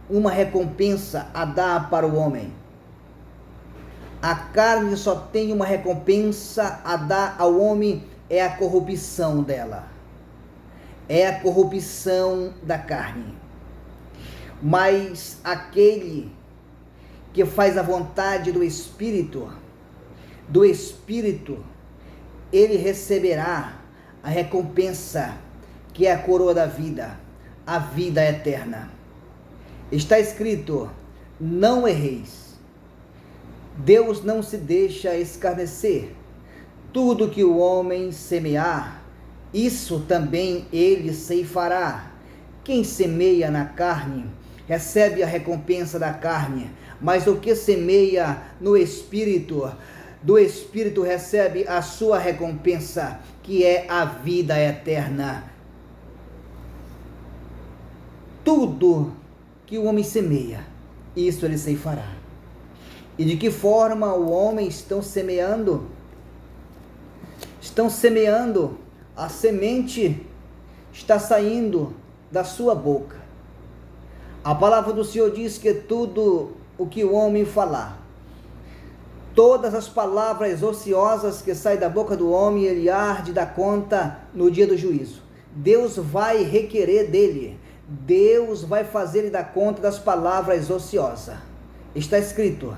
uma recompensa a dar para o homem. A carne só tem uma recompensa a dar ao homem, é a corrupção dela. É a corrupção da carne. Mas aquele que faz a vontade do Espírito, ele receberá a recompensa, que é a coroa da vida, a vida eterna. Está escrito: não erreis. Deus não se deixa escarnecer. Tudo que o homem semear, isso também ele ceifará. Quem semeia na carne, recebe a recompensa da carne, mas o que semeia no Espírito, do Espírito recebe a sua recompensa, que é a vida eterna. Tudo que o homem semeia, isso ele ceifará. E de que forma o homem estão semeando? Estão semeando, a semente está saindo da sua boca. A palavra do Senhor diz que tudo o que o homem falar, todas as palavras ociosas que saem da boca do homem, ele há de dar conta no dia do juízo. Deus vai requerer dele. Deus vai fazer ele dar conta das palavras ociosas. Está escrito.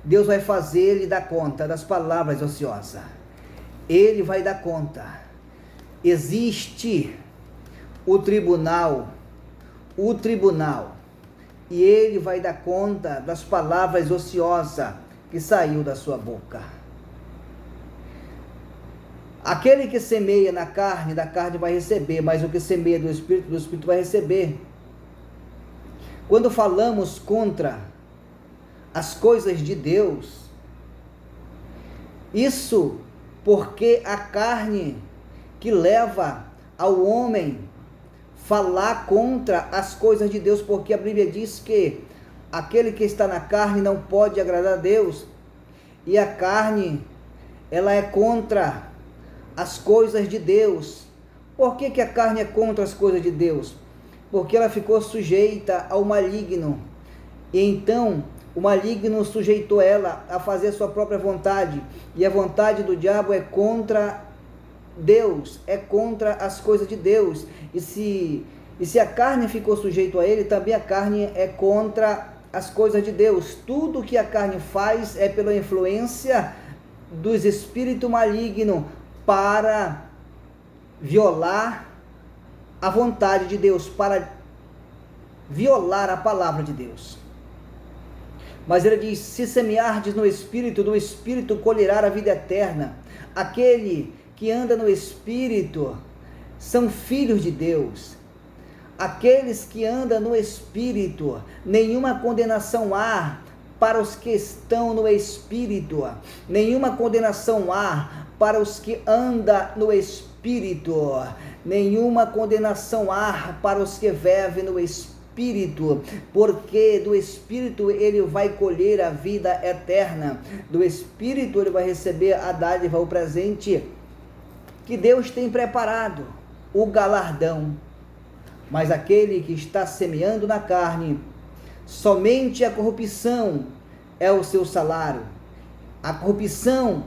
Deus vai fazer ele dar conta das palavras ociosas. Ele vai dar conta. Existe o tribunal, e ele vai dar conta das palavras ociosas que saiu da sua boca. Aquele que semeia na carne, da carne vai receber, mas o que semeia do Espírito vai receber. Quando falamos contra as coisas de Deus, isso porque a carne que leva ao homem falar contra as coisas de Deus, porque a Bíblia diz que aquele que está na carne não pode agradar a Deus, e a carne, ela é contra as coisas de Deus. Por que a carne é contra as coisas de Deus? Porque ela ficou sujeita ao maligno, e então o maligno sujeitou ela a fazer a sua própria vontade, e a vontade do diabo é contra Deus, é contra as coisas de Deus. E se a carne ficou sujeito a ele, também a carne é contra as coisas de Deus. Tudo que a carne faz é pela influência dos espíritos malignos para violar a vontade de Deus, para violar a palavra de Deus. Mas ele diz: se semeardes no Espírito, do Espírito colherá a vida eterna. Aquele que anda no Espírito são filhos de Deus. Aqueles que andam no Espírito, nenhuma condenação há para os que estão no Espírito. Nenhuma condenação há para os que andam no Espírito. Nenhuma condenação há para os que vivem no Espírito, porque do Espírito ele vai colher a vida eterna. Do Espírito ele vai receber a dádiva, o presente que Deus tem preparado, o galardão. Mas aquele que está semeando na carne, somente a corrupção é o seu salário. A corrupção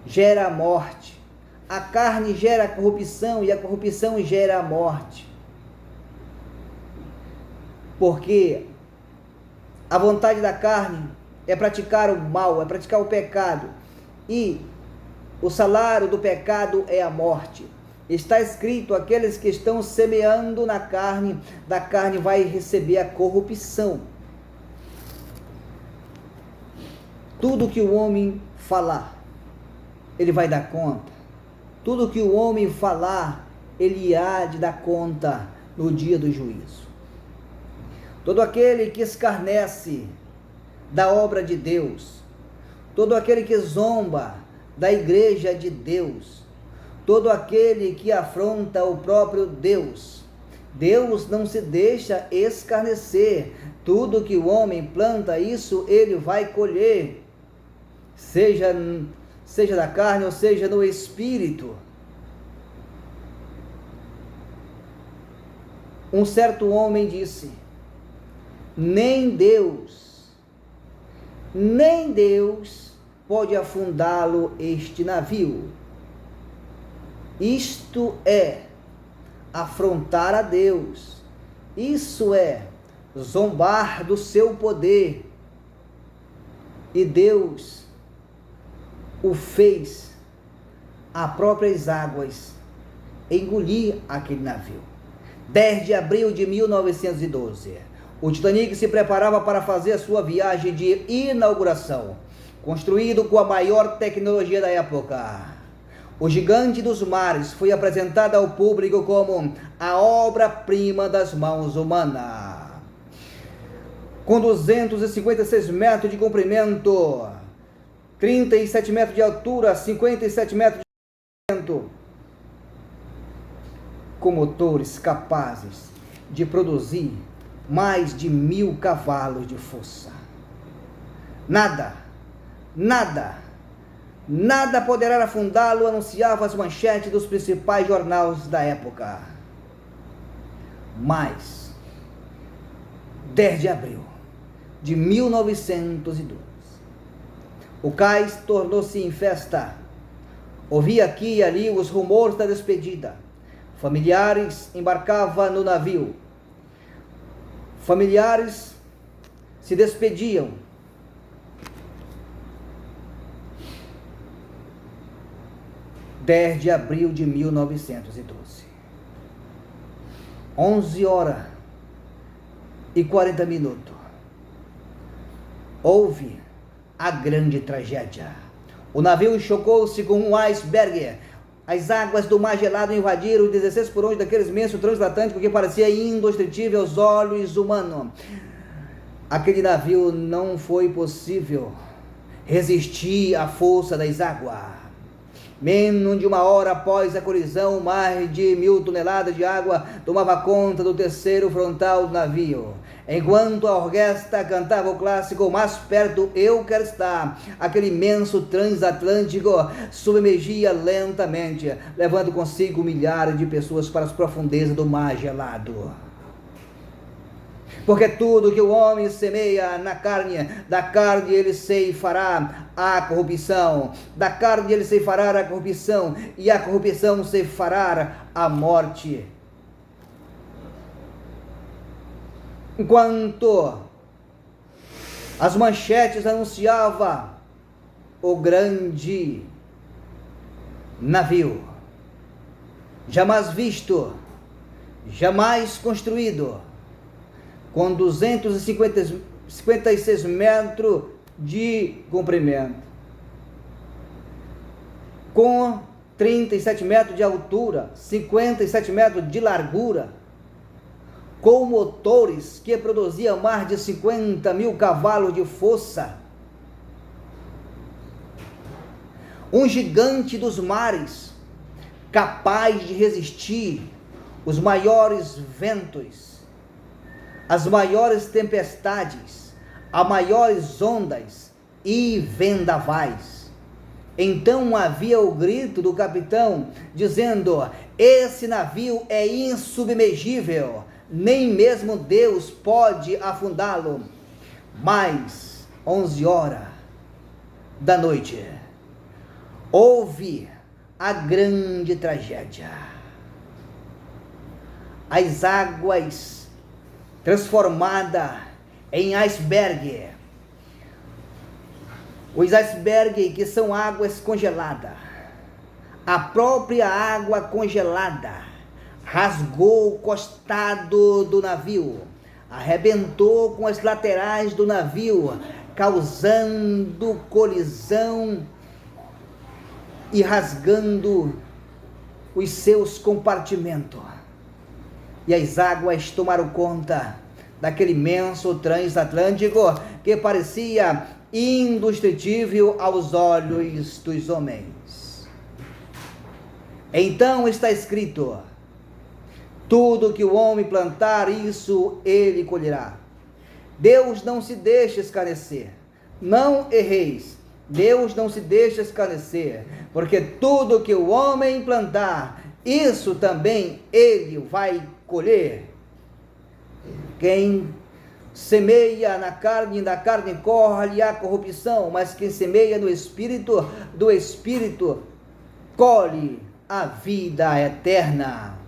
gera a morte. A carne gera a corrupção, e a corrupção gera a morte. Porque a vontade da carne é praticar o mal, é praticar o pecado, e o salário do pecado é a morte. Está escrito: aqueles que estão semeando na carne, da carne vai receber a corrupção. Tudo que o homem falar, ele vai dar conta. Tudo que o homem falar, ele há de dar conta no dia do juízo. Todo aquele que escarnece da obra de Deus, todo aquele que zomba da igreja de Deus, todo aquele que afronta o próprio Deus, Deus não se deixa escarnecer. Tudo que o homem planta, isso ele vai colher, seja da carne ou seja no Espírito. Um certo homem disse: nem Deus pode afundá-lo este navio. Isto é afrontar a Deus. Isso é zombar do seu poder. E Deus o fez a próprias águas engolir aquele navio. 10 de abril de 1912, o Titanic se preparava para fazer a sua viagem de inauguração, construído com a maior tecnologia da época. O Gigante dos Mares foi apresentado ao público como a obra-prima das mãos humanas. Com 256 metros de comprimento, 37 metros de altura, 57 metros de comprimento, com motores capazes de produzir mais de 1000 cavalos de força. Nada poderá afundá-lo, anunciavam as manchetes dos principais jornais da época. Mas, 10 de abril de 1912, o cais tornou-se em festa. Ouvia aqui e ali os rumores da despedida. Familiares embarcavam no navio. Familiares se despediam. (10 de abril de 1912, 11h40, houve a grande tragédia. O navio chocou-se com um iceberg. As águas do mar gelado invadiram 16 por 11 daqueles imenso transatlântico que parecia indestrutível aos olhos humanos. Aquele navio não foi possível resistir à força das águas. Menos de uma hora após a colisão, mais de 1000 toneladas de água tomava conta do terceiro frontal do navio. Enquanto a orquestra cantava o clássico Mais Perto Eu Quero Estar, aquele imenso transatlântico submergia lentamente, levando consigo milhares de pessoas para as profundezas do mar gelado. Porque tudo que o homem semeia na carne, da carne ele ceifará a corrupção, da carne ele ceifará a corrupção, e a corrupção ceifará a morte. Enquanto as manchetes anunciavam o grande navio, jamais visto, jamais construído, com 256 metros de comprimento, com 37 metros de altura, 57 metros de largura, com motores que produziam mais de 50.000 cavalos de força. Um gigante dos mares, capaz de resistir os maiores ventos, as maiores tempestades, as maiores ondas e vendavais. Então havia o grito do capitão, dizendo: esse navio é insubmergível, nem mesmo Deus pode afundá-lo. Mas, 11h, houve a grande tragédia. As águas transformada em iceberg. Os icebergs, que são águas congeladas, a própria água congelada rasgou o costado do navio, arrebentou com as laterais do navio, causando colisão e rasgando os seus compartimentos. E as águas tomaram conta daquele imenso transatlântico que parecia indestrutível aos olhos dos homens. Então está escrito: tudo que o homem plantar, isso ele colherá. Deus não se deixa escarnecer. Não erreis. Deus não se deixa escarnecer, porque tudo que o homem plantar, isso também ele vai colher. Quem semeia na carne, da carne colhe a corrupção, mas quem semeia no Espírito, do Espírito colhe a vida eterna.